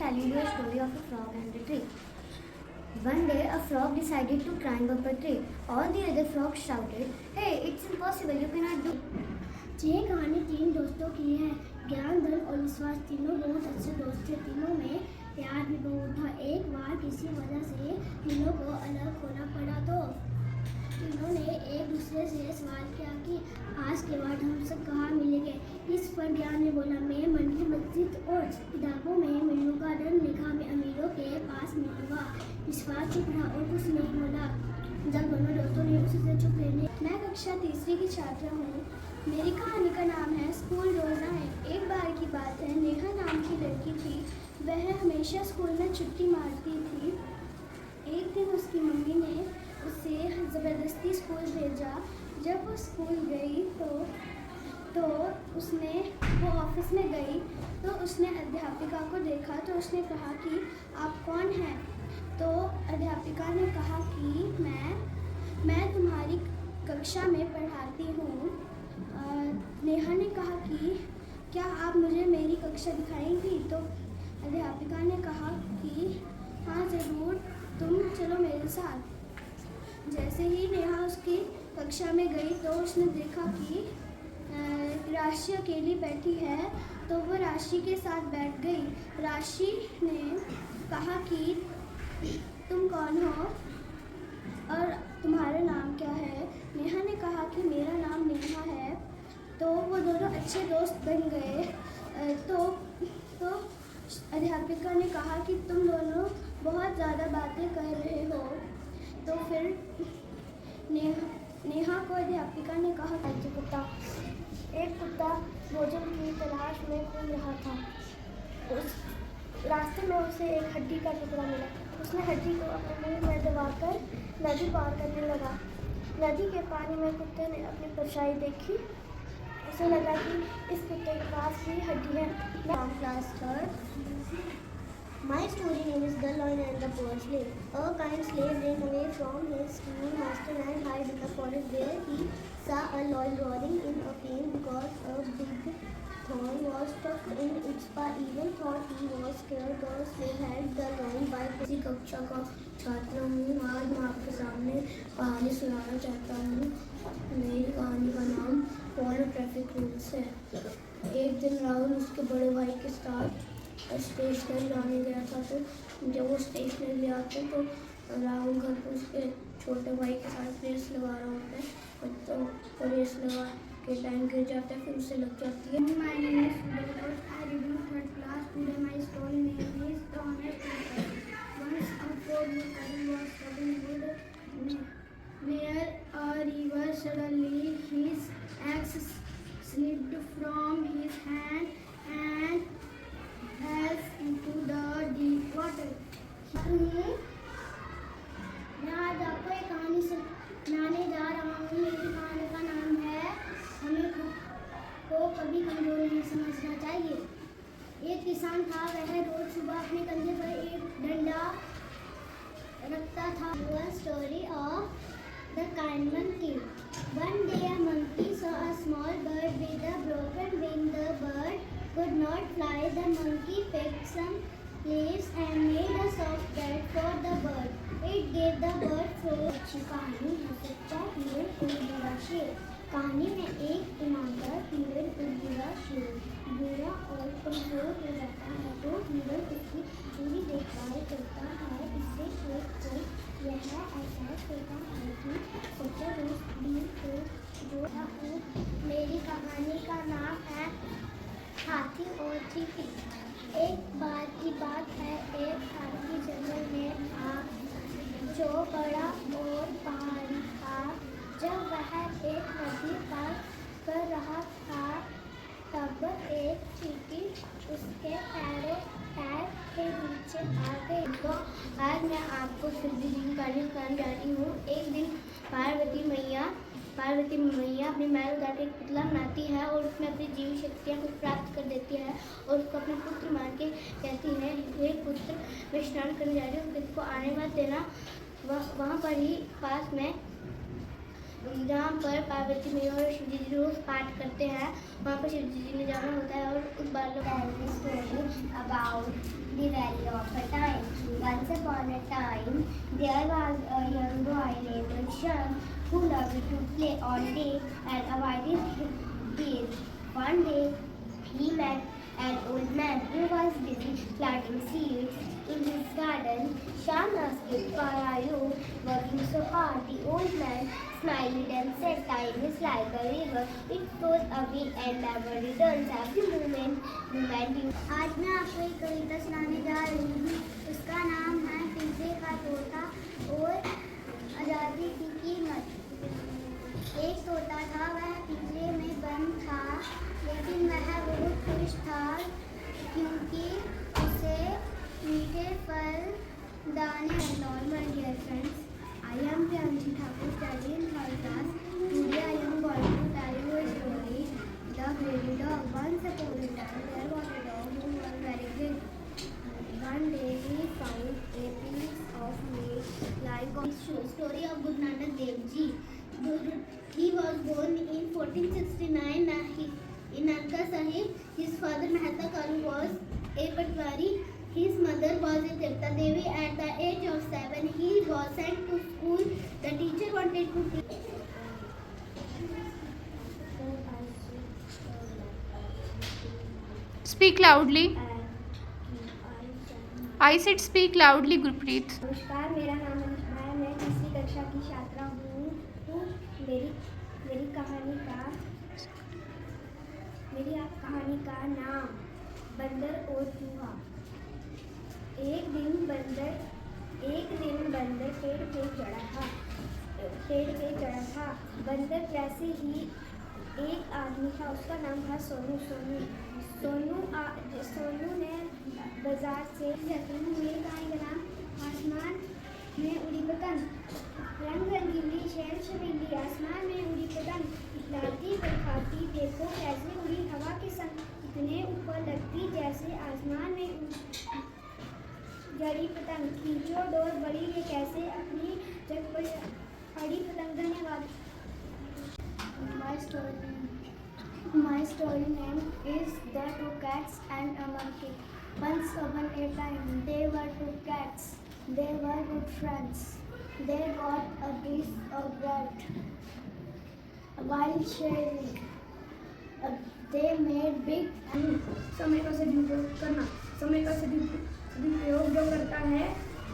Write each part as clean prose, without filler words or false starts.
telling you a story of a frog and a tree. One day, a frog decided to climb up a tree. All the other frogs shouted, "Hey, it's impossible, you cannot do it." ये कहानी तीन दोस्तों की है। ज्ञान, धन और विश्वास तीनों बहुत अच्छे दोस्त थे। तीनों में प्यार भी बहुत था। एक बार किसी वजह से तीनों को अलग होना पड़ा तो तीनों ने एक दूसरे से सवाल किया कि आज के बाद हम सब कहाँ मिलेंगे। इस पर ज्ञान ने बोला, मैं मन की मस्जिद और किताबों में मिलूंगा, धन लिखा मैं अमीरों के पास मिलूंगा। विश्वास चुप रहा और कुछ नहीं बोला। जब दोनों दोस्तों ने उससे चुप रहने। मैं कक्षा तीसरी की छात्रा हूँ। मेरी कहानी का नाम है स्कूल रोज़ाएं। एक बार की बात है, नेहा नाम की लड़की थी। वह हमेशा स्कूल में छुट्टी मारती थी। एक दिन उसकी मम्मी ने उसे ज़बरदस्ती स्कूल भेजा। जब वो स्कूल गई तो उसने वो ऑफिस में गई तो उसने अध्यापिका को देखा। तो उसने कहा कि आप कौन हैं? तो अध्यापिका ने कहा कि मैं तुम्हारी कक्षा में पढ़ाती हूँ। नेहा ने कहा कि क्या आप मुझे मेरी कक्षा दिखाएंगी? तो अध्यापिका ने कहा कि हाँ ज़रूर, तुम चलो मेरे साथ। जैसे ही नेहा उसकी कक्षा में गई तो उसने देखा कि राशि अकेली बैठी है। तो वो राशि के साथ बैठ गई। राशि ने कहा कि तुम कौन हो और तुम्हारा नाम क्या है? नेहा ने कहा कि मेरा नाम नेहा है। तो वो दोनों अच्छे दोस्त बन गए। तो अध्यापिका ने कहा कि तुम दोनों बहुत ज़्यादा बातें कर रहे हो। तो फिर नेहा को अध्यापिका ने कहा, एक कुत्ता भोजन की तलाश में घूम रहा था। उस रास्ते में उसे एक हड्डी का टुकड़ा मिला। उसने हड्डी को अपने मुंह में दबाकर नदी पार करने लगा। नदी के पानी में कुत्ते ने अपनी परछाई देखी। उसे लगा कि इस कुत्ते के पास भी हड्डी है। Class third. My story name is The Lion and the Poor Slave. A kind slave ran away from his schoolmaster and hid in the forest. There he saw a lion roaring in a pain because a big thorn was stuck in its paw. Even thought he was scared. The slave held the lion by किसी कक्षा का छात्र हूँ। आज मैं आपके सामने कहानी सुनाना चाहता हूँ। मेरी कहानी का नाम फॉलो ट्रैफिक रूल्स है। एक दिन राहुल उसके बड़े भाई के साथ स्टेशनरी लाने गया था। तो जब वो स्टेशनरी ले आते तो राहुल घर पर उसके छोटे भाई के साथ रेस लगा रहा होता है। तो रेस लगा के टाइम गिर जाता है, फिर उसे लग जाती है। My name is Sudhir. I read in third class. Today my story name is The Honest People. Once a poor woodcutter was studying wood near a river. Suddenly his axe slipped from his hand and fell into the deep water. मैं आज आपको एक कहानी सुनाने जा रहा हूँ। मेरी कहानी का नाम है हमें खुद को कभी कमजोर नहीं समझना चाहिए। एक किसान था। वह रोज सुबह अपने कंधे पर एक डंडा रखता था। Story of the kind monkey. One day a monkey saw a small bird with a broken wing. The bird could not fly. The monkey picked some leaves and made a soft bed for the bird. It gave the bird food. अच्छी कहानी है। सच्चा हिरण और बुरा शेर। कहानी में एक ईमानदार हिरण और बुरा शेर बुरा और कमजोर हो जाता है तो हिरण उसकी पूरी देखभाल करता है। इससे शेर को यह एहसास होता है कि सच्चा दोस्त भी हो जो है। मेरी कहानी का नाम है हाथी और चींटी। एक बार की बात है, एक हाथी जंगल में था जो बड़ा और पहाड़ी था। जब वह एक नदी पार कर रहा था तब एक चींटी उसके पैर के नीचे आ गई। तो आज मैं आपको सिद्धि जी की कहानी सुनाने जा रही हूँ। एक दिन पार्वती मैया अपनी महल उतार के एक पुतला बनाती है और उसमें अपनी जीव शक्तियाँ कुछ प्राप्त कर देती है और उसको अपने पुत्र मान के कहती है, हे पुत्र, मैं स्नान करने जा रही हूँ, किसी को आने मत देना। वहाँ पर ही पास में जहाँ पर पार्वती मैया और शिव जी रोज पाठ करते हैं, वहाँ पर शिव जी ने जाना होता है और उस बार about the valley of a time. Once upon a time, there was a young boy named Shan who loved to play all day and avoided his. One day, he met an old man who was busy planting seeds in his garden. Shan asked him, "Why are you working so hard?" The old man smiled and said, "Time is like a river. It flows away and never returns. Every moment you..." आज मैं आपको एक कविता सुनाने जा रही हूँ। उसका नाम है पिंजरे का तोता और आज़ादी की कीमत। एक तोता था, वह पिंजरे में बंद था, लेकिन वह बहुत खुश था क्योंकि उसे मीठे फल, दाने normal dear friends, I am Priyanshi Thakur, studying in third class. Today I am going to tell you a story. The Grey Dog. Once upon a time, there was a dog who was very good. One day he found a piece of meat like on story of Guru Nanak Dev Ji. He was born in 1469 in Nandka Sahib. His father Mehta Karu was a Patwari. His mother was a Tirtha Devi. At the age of 7, he was sent to school. The teacher wanted to teach. Speak loudly. I said speak loudly, Gurpreet. नमस्कार, मेरा नाम अनुष्का है। मैं तीसरी कक्षा की छात्रा हूँ। मेरी कहानी का नाम बंदर और चूहा। एक दिन बंदर पेड़ पे चढ़ा था। बंदर जैसे ही एक आदमी था, उसका नाम था सोनू ने बाजार से मेरी कहानी का नाम आसमान में उड़ी पतंग। रंग रंगीली शहर छबीली आसमान में उड़ी पतंग, इतलाती बरखाती देखो कैसे उड़ी हवा के संग, इतने ऊपर लगती जैसे आसमान में जड़ी पतंग। खींचो डोर बड़ी है कैसे अपनी जग पर अड़ी पतंग। धन्यवाद। My story name is The Two Cats and a Monkey. Once upon a time, there were two cats. They were good friends. They got a piece of bread while sharing. They made big. समय का सदुपयोग करना। समय का सदुपयोग जो करता है,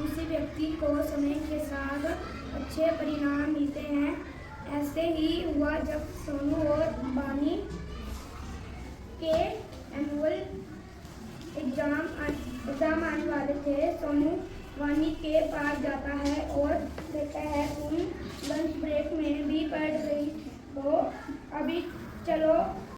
उसी व्यक्ति को समय के साथ अच्छे परिणाम मिलते हैं। ऐसे ही हुआ जब सोनू और वानी के एनुअल एग्जाम आने वाले थे। सोनू वानी के पास जाता है और कहता है, तुम लंच ब्रेक में भी